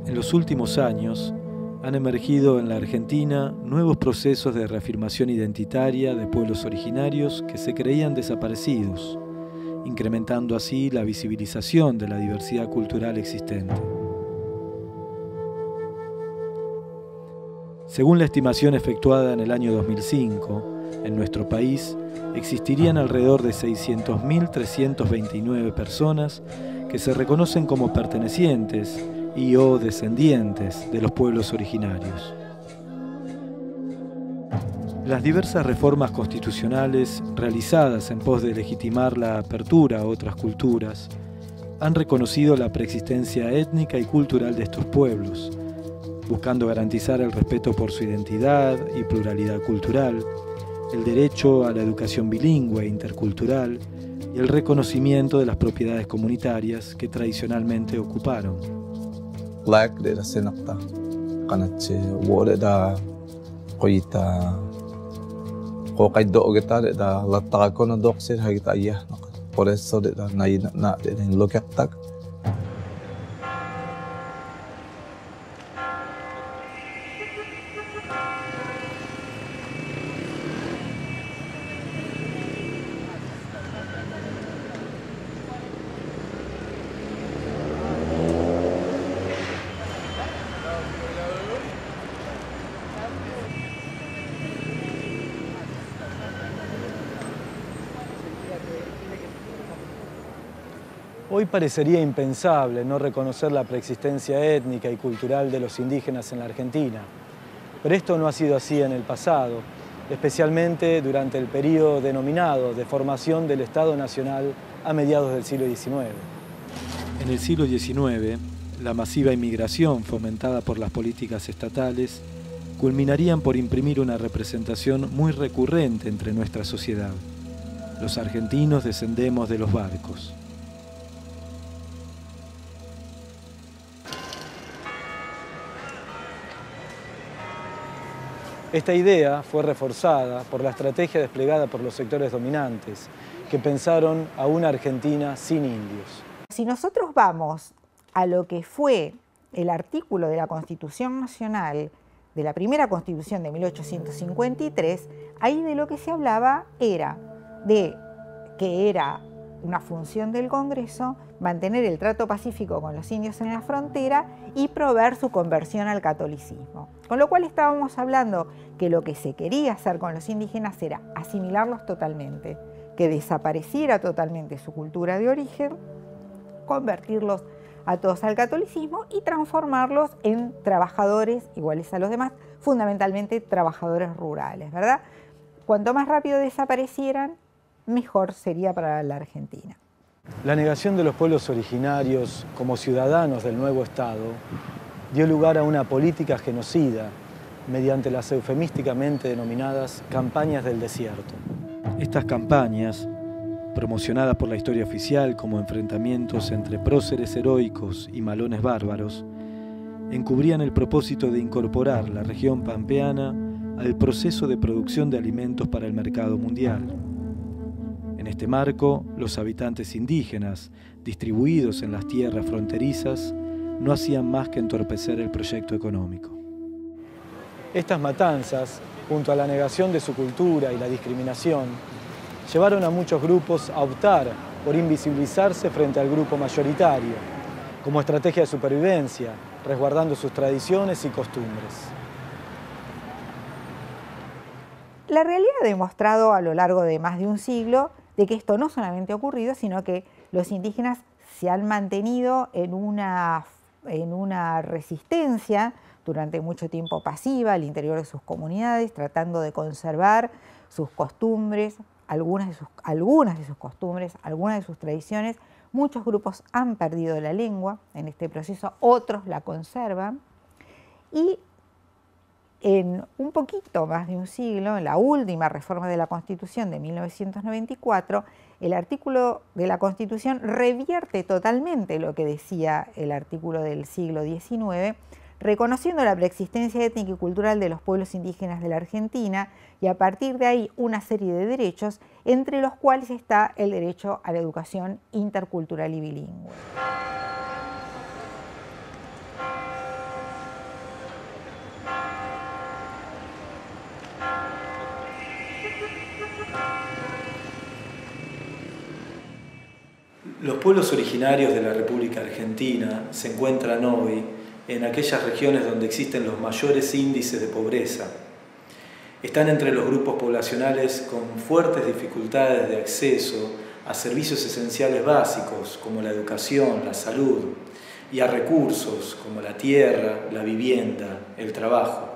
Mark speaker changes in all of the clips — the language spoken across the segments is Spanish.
Speaker 1: En los últimos años han emergido en la Argentina nuevos procesos de reafirmación identitaria de pueblos originarios que se creían desaparecidos, incrementando así la visibilización de la diversidad cultural existente. Según la estimación efectuada en el año 2005, en nuestro país existirían alrededor de 600.329 personas que se reconocen como pertenecientes y o descendientes de los pueblos originarios. Las diversas reformas constitucionales realizadas en pos de legitimar la apertura a otras culturas han reconocido la preexistencia étnica y cultural de estos pueblos, buscando garantizar el respeto por su identidad y pluralidad cultural, el derecho a la educación bilingüe e intercultural y el reconocimiento de las propiedades comunitarias que tradicionalmente ocuparon.
Speaker 2: Black de la senata, kanatse wole da koita, kokaido kita da latta kono doxer hagita iya, por eso de la na de lo que ataca.
Speaker 1: Hoy parecería impensable no reconocer la preexistencia étnica y cultural de los indígenas en la Argentina, pero esto no ha sido así en el pasado, especialmente durante el periodo denominado de formación del Estado Nacional a mediados del siglo XIX. En el siglo XIX, la masiva inmigración fomentada por las políticas estatales culminarían por imprimir una representación muy recurrente entre nuestra sociedad. Los argentinos descendemos de los barcos. Esta idea fue reforzada por la estrategia desplegada por los sectores dominantes, que pensaron a una Argentina sin indios.
Speaker 3: Si nosotros vamos a lo que fue el artículo de la Constitución Nacional, de la primera Constitución de 1853, ahí de lo que se hablaba era de que era una función del Congreso mantener el trato pacífico con los indios en la frontera y proveer su conversión al catolicismo. Con lo cual estábamos hablando que lo que se quería hacer con los indígenas era asimilarlos totalmente, que desapareciera totalmente su cultura de origen, convertirlos a todos al catolicismo y transformarlos en trabajadores iguales a los demás, fundamentalmente trabajadores rurales, ¿verdad? Cuanto más rápido desaparecieran, mejor sería para la Argentina.
Speaker 1: La negación de los pueblos originarios como ciudadanos del nuevo Estado dio lugar a una política genocida mediante las eufemísticamente denominadas campañas del desierto. Estas campañas, promocionadas por la historia oficial como enfrentamientos entre próceres heroicos y malones bárbaros, encubrían el propósito de incorporar la región pampeana al proceso de producción de alimentos para el mercado mundial. En este marco, los habitantes indígenas, distribuidos en las tierras fronterizas, no hacían más que entorpecer el proyecto económico. Estas matanzas, junto a la negación de su cultura y la discriminación, llevaron a muchos grupos a optar por invisibilizarse frente al grupo mayoritario, como estrategia de supervivencia, resguardando sus tradiciones y costumbres.
Speaker 3: La realidad ha demostrado a lo largo de más de un siglo de que esto no solamente ha ocurrido, sino que los indígenas se han mantenido en una resistencia durante mucho tiempo pasiva al interior de sus comunidades, tratando de conservar sus costumbres, algunas de sus costumbres, algunas de sus tradiciones. Muchos grupos han perdido la lengua en este proceso, otros la conservan. Y en un poquito más de un siglo, en la última reforma de la Constitución de 1994, el artículo de la Constitución revierte totalmente lo que decía el artículo del siglo XIX, reconociendo la preexistencia étnica y cultural de los pueblos indígenas de la Argentina y a partir de ahí una serie de derechos, entre los cuales está el derecho a la educación intercultural y bilingüe.
Speaker 1: Los pueblos originarios de la República Argentina se encuentran hoy en aquellas regiones donde existen los mayores índices de pobreza. Están entre los grupos poblacionales con fuertes dificultades de acceso a servicios esenciales básicos como la educación, la salud, y a recursos como la tierra, la vivienda, el trabajo.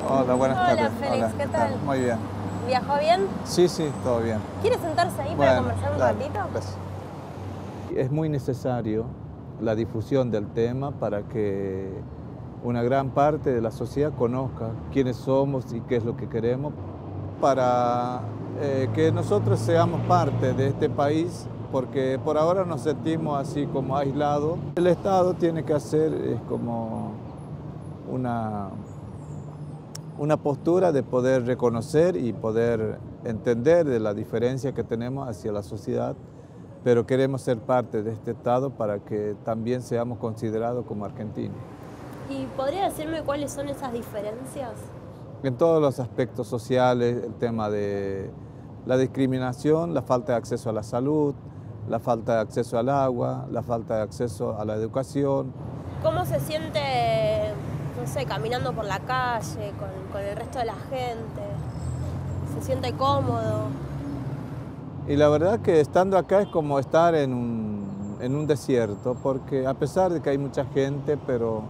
Speaker 2: Hola, buenas tardes.
Speaker 4: Hola, Félix,
Speaker 2: Hola,
Speaker 4: ¿qué tal?
Speaker 2: Muy bien.
Speaker 4: ¿Viajó bien?
Speaker 2: Sí, sí, todo bien.
Speaker 4: ¿Quiere sentarse ahí para conversar un
Speaker 2: dale,
Speaker 4: ratito?
Speaker 2: gracias. Es muy necesario la difusión del tema para que una gran parte de la sociedad conozca quiénes somos y qué es lo que queremos, para que nosotros seamos parte de este país, porque por ahora nos sentimos así como aislados. El Estado tiene que hacer como una postura de poder reconocer y poder entender de la diferencia que tenemos hacia la sociedad, pero queremos ser parte de este Estado para que también seamos considerados como argentinos.
Speaker 4: ¿Y podría decirme cuáles son esas diferencias?
Speaker 2: En todos los aspectos sociales, el tema de la discriminación, la falta de acceso a la salud, la falta de acceso al agua, la falta de acceso a la educación.
Speaker 4: ¿Cómo se siente, no sé, caminando por la calle con el resto de la gente? ¿Se siente cómodo?
Speaker 2: Y la verdad que estando acá es como estar en un desierto, porque a pesar de que hay mucha gente, pero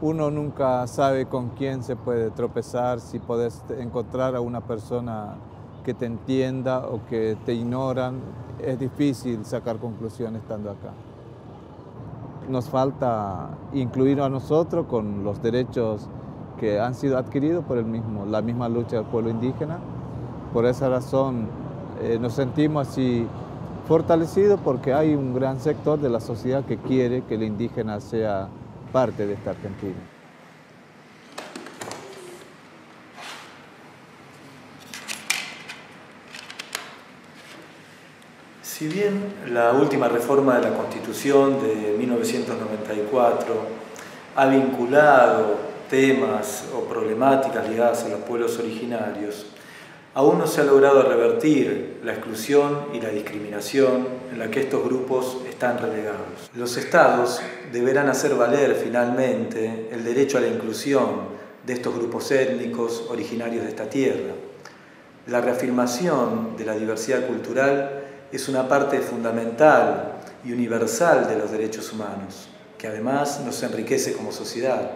Speaker 2: uno nunca sabe con quién se puede tropezar, si puedes encontrar a una persona que te entienda o que te ignoran. Es difícil sacar conclusiones estando acá. Nos falta incluir a nosotros con los derechos que han sido adquiridos por la misma lucha del pueblo indígena. Por esa razón nos sentimos así fortalecidos, porque hay un gran sector de la sociedad que quiere que el indígena sea parte de esta Argentina.
Speaker 1: Si bien la última reforma de la Constitución de 1994 ha vinculado temas o problemáticas ligadas a los pueblos originarios, aún no se ha logrado revertir la exclusión y la discriminación en la que estos grupos están relegados. Los estados deberán hacer valer finalmente el derecho a la inclusión de estos grupos étnicos originarios de esta tierra. La reafirmación de la diversidad cultural es una parte fundamental y universal de los derechos humanos, que además nos enriquece como sociedad.